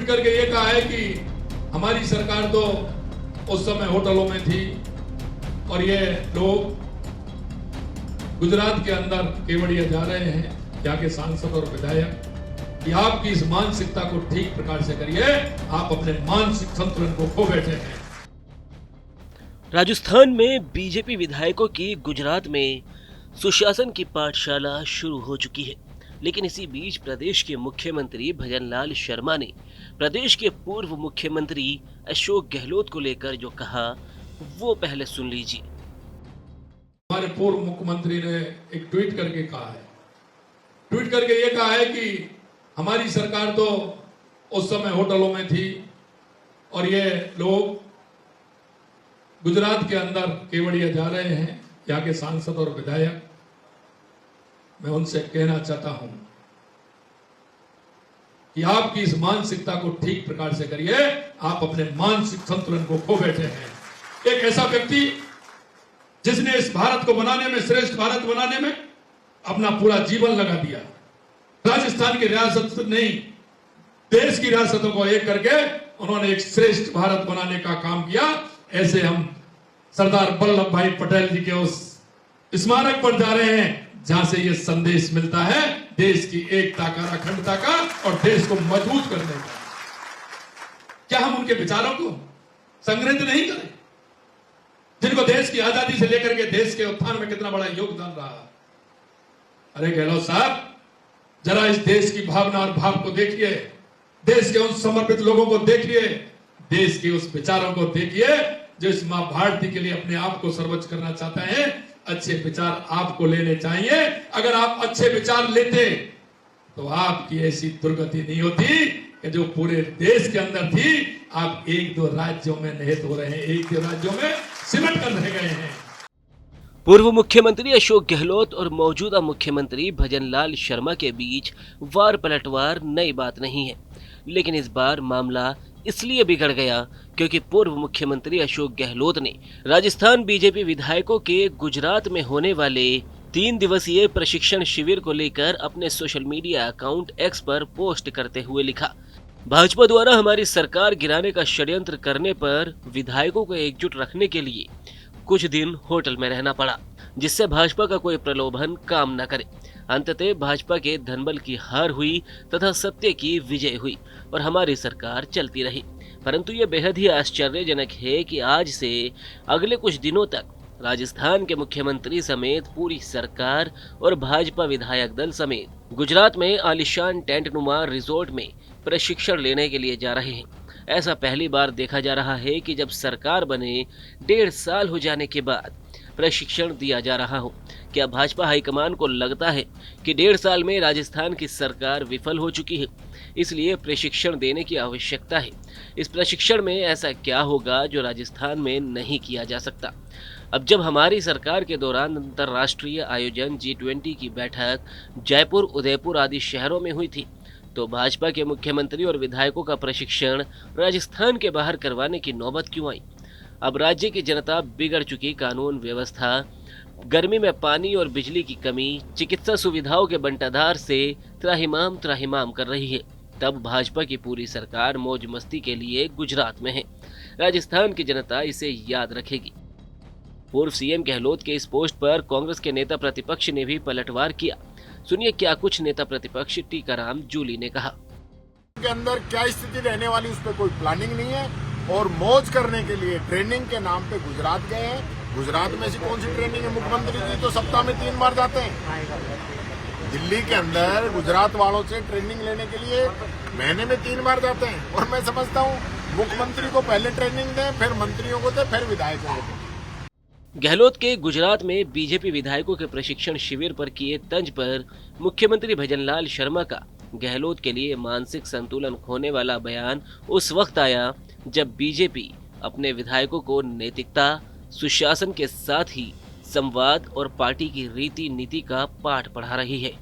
Tweet करके ये कहा है कि हमारी सरकार तो उस समय होटलों में थी और ये लोग गुजरात के अंदर केवड़िया जा रहे हैं, यहाँ के सांसद और विधायक। कि आपकी इस मानसिकता को ठीक प्रकार से करिए, आप अपने मानसिक संतुलन को खो बैठे हैं। राजस्थान में बीजेपी विधायकों की गुजरात में सुशासन की पाठशाला शुरू हो चुकी है, लेकिन इसी बीच प्रदेश के मुख्यमंत्री भजनलाल शर्मा ने प्रदेश के पूर्व मुख्यमंत्री अशोक गहलोत को लेकर जो कहा वो पहले सुन लीजिए। हमारे पूर्व मुख्यमंत्री ने एक ट्वीट करके कहा है, ट्वीट करके ये कहा है कि हमारी सरकार तो उस समय होटलों में थी और ये लोग गुजरात के अंदर केवड़िया जा रहे हैं, यहाँ के सांसद और विधायक। मैं उनसे कहना चाहता हूं कि आपकी इस मानसिकता को ठीक प्रकार से करिए, आप अपने मानसिक संतुलन को खो बैठे हैं। एक ऐसा व्यक्ति जिसने इस भारत को बनाने में, श्रेष्ठ भारत बनाने में अपना पूरा जीवन लगा दिया, राजस्थान की रियासत नहीं देश की रियासतों को एक करके उन्होंने एक श्रेष्ठ भारत बनाने का काम किया। ऐसे हम सरदार वल्लभ भाई पटेल जी के उस स्मारक पर जा रहे हैं जहां से ये संदेश मिलता है देश की एकता का, अखंडता का और देश को मजबूत करने का। क्या हम उनके विचारों को संग्रहित नहीं करें, जिनको देश की आजादी से लेकर के देश के उत्थान में कितना बड़ा योगदान रहा। अरे गहलोत साहब, जरा इस देश की भावना और भाव को देखिए, देश के उन समर्पित लोगों को देखिए, देश के उस विचारों को देखिए जो इस मां भारती के लिए अपने आप को सर्वोच्च करना चाहते हैं। अच्छे विचार आपको लेने चाहिए। अगर आप अच्छे विचार लेते तो आपकी ऐसी दुर्गति नहीं होती कि जो पूरे देश के अंदर थी, आप एक दो राज्यों में निहित हो रहे हैं, एक दो राज्यों में सिमट कर रह गए हैं। पूर्व मुख्यमंत्री अशोक गहलोत और मौजूदा मुख्यमंत्री भजनलाल शर्मा के बीच वार पलटवार नई बात नहीं है, लेकिन इस बार मामला इसलिए बिगड़ गया क्योंकि पूर्व मुख्यमंत्री अशोक गहलोत ने राजस्थान बीजेपी विधायकों के गुजरात में होने वाले 3 दिवसीय प्रशिक्षण शिविर को लेकर अपने सोशल मीडिया अकाउंट एक्स पर पोस्ट करते हुए लिखा, भाजपा द्वारा हमारी सरकार गिराने का षड्यंत्र करने पर विधायकों को एकजुट रखने के लिए कुछ दिन होटल में रहना पड़ा, जिससे भाजपा का कोई प्रलोभन काम न करे। अंततः भाजपा के धनबल की हार हुई तथा सत्य की विजय हुई और हमारी सरकार चलती रही। परंतु ये बेहद ही आश्चर्यजनक है कि आज से अगले कुछ दिनों तक राजस्थान के मुख्यमंत्री समेत पूरी सरकार और भाजपा विधायक दल समेत गुजरात में आलिशान टेंटनुमा रिजॉर्ट में प्रशिक्षण लेने के लिए जा रहे हैं। ऐसा पहली बार देखा जा रहा है कि जब सरकार बने 1.5 साल हो जाने के बाद प्रशिक्षण दिया जा रहा हो। क्या भाजपा हाईकमान को लगता है कि 1.5 साल में राजस्थान की सरकार विफल हो चुकी है, इसलिए प्रशिक्षण देने की आवश्यकता है? इस प्रशिक्षण में ऐसा क्या होगा जो राजस्थान में नहीं किया जा सकता? अब जब हमारी सरकार के दौरान अंतर्राष्ट्रीय आयोजन G20 की बैठक जयपुर, उदयपुर आदि शहरों में हुई थी, तो भाजपा के मुख्यमंत्री और विधायकों का प्रशिक्षण राजस्थान के बाहर करवाने की नौबत क्यों आई? अब राज्य की जनता बिगड़ चुकी कानून व्यवस्था, गर्मी में पानी और बिजली की कमी, चिकित्सा सुविधाओं के बंटाधार से त्राहिमाम कर रही है। तब भाजपा की पूरी सरकार मौज मस्ती के लिए गुजरात में है। राजस्थान की जनता इसे याद रखेगी। पूर्व सीएम गहलोत के इस पोस्ट पर कांग्रेस के नेता प्रतिपक्ष ने भी पलटवार किया। सुनिए क्या कुछ नेता प्रतिपक्ष टीकाराम जूली ने कहा। के अंदर क्या स्थिति रहने वाली, उस पर कोई प्लानिंग नहीं है और मौज करने के लिए ट्रेनिंग के नाम पे गुजरात गए हैं। गुजरात में ऐसी कौन सी ट्रेनिंग है? मुख्यमंत्री जी तो सप्ताह में 3 बार जाते हैं। दिल्ली के अंदर गुजरात वालों से ट्रेनिंग लेने के लिए महीने में 3 बार जाते हैं। और मैं समझता हूँ मुख्यमंत्री को पहले ट्रेनिंग दें, फिर मंत्रियों को दें, फिर विधायकों को दें। गहलोत के गुजरात में बीजेपी विधायकों के प्रशिक्षण शिविर पर किए तंज पर मुख्यमंत्री भजनलाल शर्मा का गहलोत के लिए मानसिक संतुलन खोने वाला बयान उस वक्त आया जब बीजेपी अपने विधायकों को नैतिकता, सुशासन के साथ ही संवाद और पार्टी की रीति नीति का पाठ पढ़ा रही है।